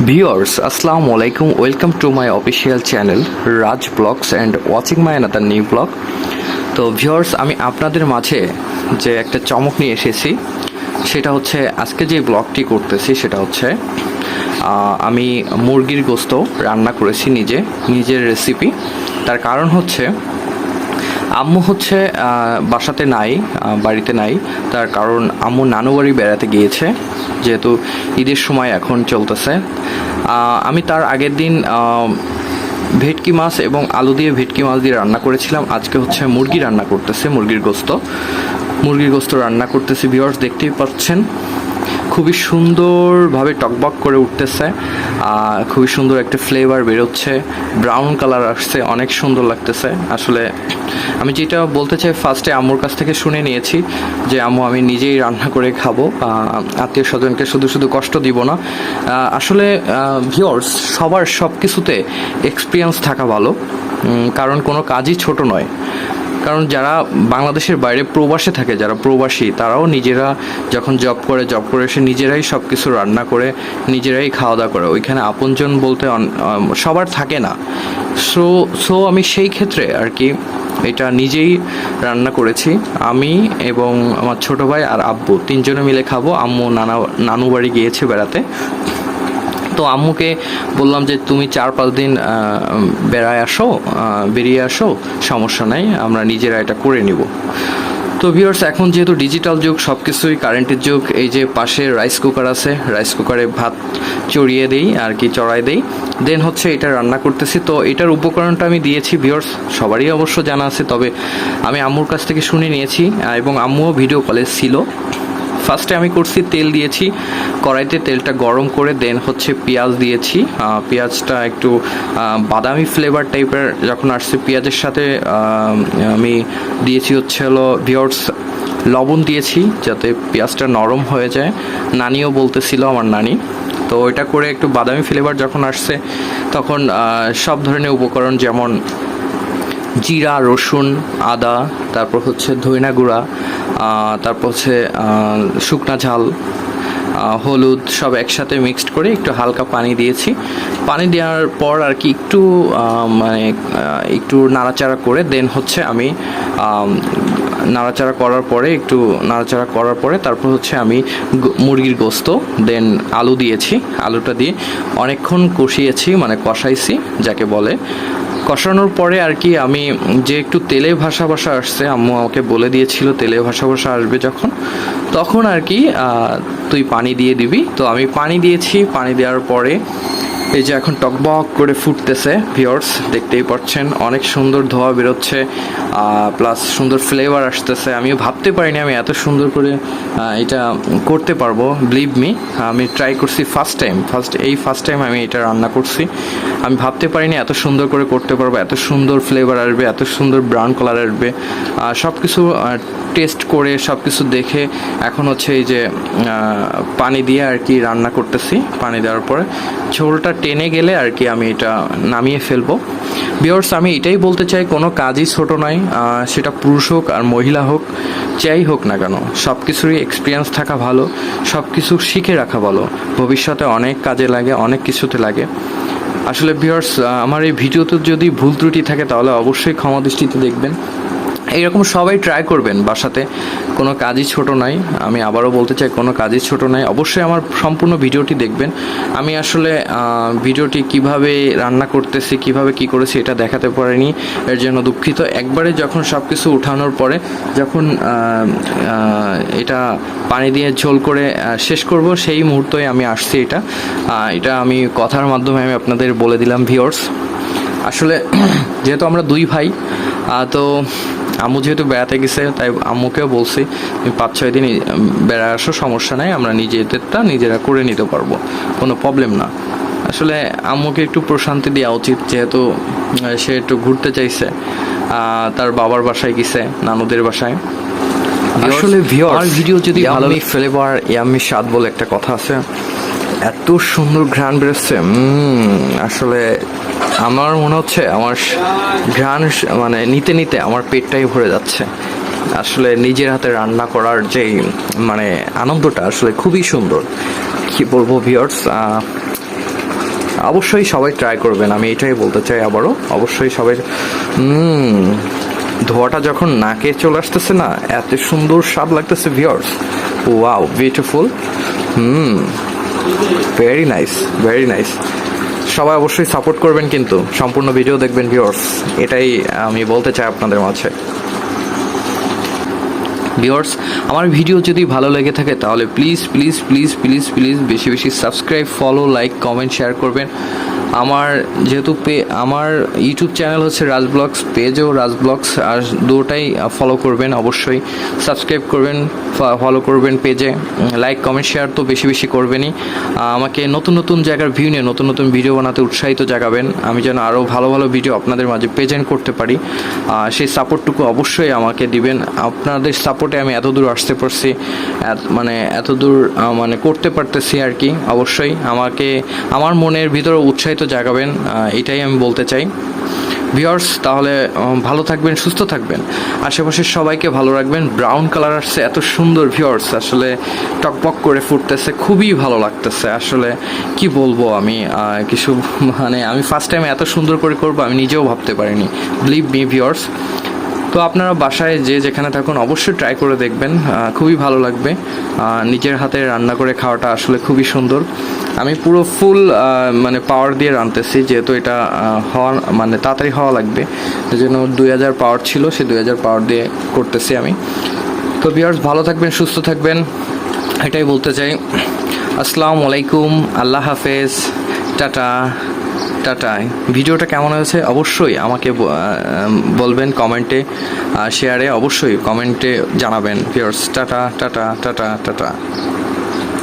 Viewers, Assalamu alaikum. Welcome to my official channel Raj Vlogs and watching my another new vlog. তো viewers, আমি আপনাদের মাঝে যে একটা চমক নিয়ে এসেছি সেটা হচ্ছে আজকে যে ব্লগটি করতেছি সেটা হচ্ছে আমি মুরগির গোশত রান্না করেছি নিজের রেসিপি। তার কারণ হচ্ছে আম্মু হচ্ছে বাসাতে নাই, বাড়িতে নাই। তার কারণ আম্মু নানু বাড়ি বেড়াতে গিয়েছে, যেহেতু ঈদের সময় এখন চলতেছে। আমি তার আগের দিন ভেটকি মাছ এবং আলু দিয়ে ভেটকি মাছ দিয়ে রান্না করেছিলাম। আজকে হচ্ছে মুরগি রান্না করতেছে, মুরগির গোশত রান্না করতেছি। ভিউয়ার্স, দেখতেই পাচ্ছেন খুবই সুন্দরভাবে টকবক করে উঠতেছে, খুবই সুন্দর একটা ফ্লেভার বেরোচ্ছে, ব্রাউন কালার আসছে, অনেক সুন্দর লাগতেছে। আসলে আমি যেটা বলতে চাই, ফার্স্টে আম্মুর কাছ থেকে শুনে নিয়েছি যে আম্মু আমি নিজেই রান্না করে খাবো, আত্মীয় স্বজনকে শুধু কষ্ট দিব না। আসলে ভিউয়ার্স, সবার সব কিছুতে এক্সপিরিয়েন্স থাকা ভালো, কারণ কোনো কাজই ছোট নয়। কারণ যারা বাংলাদেশের বাইরে প্রবাসে থাকে, যারা প্রবাসী, তারাও নিজেরা যখন জব করে এসে নিজেরাই সব কিছু রান্না করে নিজেরাই খাওয়া দাওয়া করে। ওইখানে আপনজন বলতে সবার থাকে না। সো আমি সেই ক্ষেত্রে আর কি এটা নিজেই রান্না করেছি। আমি এবং আমার ছোট ভাই আর আব্বু তিনজনে মিলে খাবো। আম্মু নানু বাড়ি গিয়েছে বেড়াতে। তো আম্মুকে বললাম যে তুমি 4-5 দিন বেরিয়ে আসো, সমস্যা নাই, আমরা নিজেরা এটা করে নিব। তো ভিউয়ার্স, এখন যেহেতু ডিজিটাল যুগ, সব কিছুই কারেন্টের যুগ। এই যে পাশে রাইস কুকার আছে, রাইস কুকারে ভাত চড়াই দেই, দেন হচ্ছে এটা রান্না করতেছি। তো এটার উপকরণটা আমি দিয়েছি ভিউয়ার্স, সবারই অবশ্য জানা আছে, তবে আমি আম্মুর কাছ থেকে শুনে নিয়েছি এবং আম্মুও ভিডিও কলে ছিল। ফার্স্টে আমি করছি, তেল দিয়েছি কড়াইতে, তেলটা গরম করে দেন হচ্ছে পেঁয়াজ দিয়েছি। পেঁয়াজটা একটু বাদামি ফ্লেভার টাইপের যখন আসছে, পেঁয়াজের সাথে আমি দিয়েছি ভিউয়ার্স লবণ দিয়েছি যাতে পেঁয়াজটা নরম হয়ে যায়। নানিও বলতেছিল, আমার নানি। তো এটা করে একটু বাদামি ফ্লেভার যখন আসছে, তখন সব ধরনের উপকরণ যেমন জিরা, রসুন, আদা, তারপর হচ্ছে ধইনা গুঁড়া, তারপর হচ্ছে শুকনা ঝাল, হলুদ, সব একসাথে মিক্সড করে একটু হালকা পানি দিয়েছি। পানি দেওয়ার পর আর কি একটু নাড়াচাড়া করে দেন হচ্ছে আমি নাড়াচাড়া করার পরে তারপর হচ্ছে আমি মুরগির গোশত দেন আলু দিয়েছি। আলুটা দিয়ে অনেকক্ষণ কষাইছি যাকে বলে। কষানোর পরে আর কি আমি যে একটু তেলে ভাসা আসছে, আম্মু আমাকে বলে দিয়েছিল তেলে ভাসা আসবে যখন, তখন আর কি তুই পানি দিয়ে দিবি। তো আমি পানি দিয়েছি। পানি দেওয়ার পরে এই যে এখন টকবক করে ফুটতেছে ভিউয়ার্স, দেখতেই পাচ্ছেন অনেক সুন্দর ধোঁয়া বেরোচ্ছে, প্লাস সুন্দর ফ্লেভার আসতেছে। আমিও ভাবতে পারিনি আমি এত সুন্দর করে এটা করতে পারবো। বিলিভ মি, আমি ট্রাই করছি ফার্স্ট টাইম আমি এটা রান্না করছি। আমি ভাবতে পারিনি এত সুন্দর করে করতে পারবো, এত সুন্দর ফ্লেভার আসবে, এত সুন্দর ব্রাউন কালার আসবে। সব কিছু টেস্ট করে সব কিছু দেখে এখন হচ্ছে এই যে পানি দিয়ে আর কি রান্না করতেছি। পানি দেওয়ার পরে ঝোলটা টেনে গেলে আর কি আমি এটা নামিয়ে ফেলবো। ভিউয়ার্স, আমি এটাই বলতে চাই, কোনো কাজই ছোট নয়, সেটা পুরুষ হোক আর মহিলা হোক, যাই হোক না কেন, সব কিছুরই এক্সপিরিয়েন্স থাকা ভালো, সব কিছু শিখে রাখা ভালো, ভবিষ্যতে অনেক কাজে লাগে, অনেক কিছুতে লাগে। আসলে ভিউয়ার্স, আমার এই ভিডিওতে যদি ভুল ত্রুটি থাকে তাহলে অবশ্যই ক্ষমা দৃষ্টিতে দেখবেন। এইরকম সবাই ট্রাই করবেন বাসাতে, কোনো কাজই ছোট নয়। আমি আবারও বলতে চাই, কোনো কাজই ছোট নয়। অবশ্যই আমার সম্পূর্ণ ভিডিওটি দেখবেন। আমি আসলে ভিডিওটি কিভাবে রান্না করতেছি, কিভাবে কি করেছি এটা দেখাতে পারিনি, এর জন্য দুঃখিত। একবারে যখন সব কিছু উঠানোর পরে যখন এটা পানি দিয়ে ঝোল করে শেষ করব, সেই মুহূর্তেই আমি আসছি। এটা আমি কথার মাধ্যমে আমি আপনাদের বলে দিলাম ভিউয়ার্স। আসলে যেহেতু আমরা 2 ভাই, তো আম্মু যেহেতু বেড়াতে গেছে, তাই আম্মুকেও বলছি 5-6 দিন বেড়া আসো, সমস্যা নাই, আমরা নিজেরা করে নিতে পারবো, কোনো প্রবলেম না। আসলে আম্মুকে একটু প্রশান্তি দেওয়া উচিত, যেহেতু সে একটু ঘুরতে চাইছে, তার বাবার বাসায় গেছে, নানুদের বাসায়। আসলে ভিউয়ার্স, ভিডিও যদি ভালো ফ্লেভার ইয়াম্মি স্বাদ বলে একটা কথা আছে, এত সুন্দর ঘ্রাণ বেরোচ্ছে। আসলে আমার মনে হচ্ছে আমার ঘ্রাণ নিতে আমার পেটটাই ভরে যাচ্ছে। আসলে নিজের হাতে রান্না করার যে আনন্দটা আসলে খুবই সুন্দর, কি বলবো ভিউয়ার্স। অবশ্যই সবাই ট্রাই করবেন, আমি এটাই বলতে চাই আবারও। অবশ্যই সবাই ধোয়াটা যখন নাকে চলে আসতেছে না, এত সুন্দর স্বাদ লাগতেছে viewers. Wow, beautiful. Very nice, very nice. সবাই অবশ্যই সাপোর্ট করবেন, কিন্তু সম্পূর্ণ ভিডিও দেখবেন ভিউয়ার্স, এটাই আমি বলতে চাই আপনাদের মাঝে। ভিউয়ার্স, আমার ভিডিও যদি ভালো লেগে থাকে তাহলে please please please please please বেশি বেশি subscribe, follow, like, comment, share করবেন। আমার যেহেতু আমার ইউটিউব চ্যানেল হচ্ছে রাজ ব্লগস, পেজও রাজ ব্লগস, আর দুটোটাই ফলো করবেন। অবশ্যই সাবস্ক্রাইব করবেন, ফলো করবেন পেজে, লাইক, কমেন্ট, শেয়ার তো বেশি বেশি করবেনই। আমাকে নতুন নতুন জায়গার ভিউ নিয়ে নতুন নতুন ভিডিও বানাতে উৎসাহিত জাগাবেন, আমি যেন আরও ভালো ভালো ভিডিও আপনাদের মাঝে প্রেজেন্ট করতে পারি। সেই সাপোর্টটুকু অবশ্যই আমাকে দিবেন। আপনাদের সাপোর্টে আমি এত দূর আসতে পারছি, মানে এত দূর মানে করতে পারতেছি আর কি। অবশ্যই আমাকে আমার মনের ভিতরে উৎসাহিত জাগাবেন, এটাই আমি বলতে চাই ভিউয়ার্স। তাহলে ভালো থাকবেন, সুস্থ থাকবেন, আশেপাশের সবাইকে ভালো রাখবেন। ব্রাউন কালার আসছে, এত সুন্দর ভিউয়ার্স, আসলে টকবক করে ফুটতেছে, খুবই ভালো লাগতেছে। আসলে কি বলবো আমি, কিছু মানে আমি ফার্স্ট টাইম এত সুন্দর করে করবো আমি নিজেও ভাবতে পারিনি, বিলিভ মি ভিউয়ার্স। তো আপনারা বাসায় যে যেখানে থাকুন অবশ্যই ট্রাই করে দেখবেন, খুবই ভালো লাগবে। নিজের হাতে রান্না করে খাওয়াটা আসলে খুবই সুন্দর। আমি পুরো ফুল মানে পাওয়ার দিয়ে রাঁধতেছি, যেহেতু এটা হওয়া মানে তাড়াতাড়ি হওয়া লাগবে, এই জন্য 2000 পাওয়ার ছিল, সেই 2000 পাওয়ার দিয়ে করতেছি আমি। তো ভিউয়ার্স, ভালো থাকবেন, সুস্থ থাকবেন, এটাই বলতে চাই। আসসালামু আলাইকুম, আল্লাহ হাফেজ, টাটা টাটা। ভিডিওটা কেমন হয়েছে অবশ্যই আমাকে বলবেন কমেন্টে, শেয়ারে, অবশ্যই কমেন্টে জানাবেন viewers. Tata tata tata tata.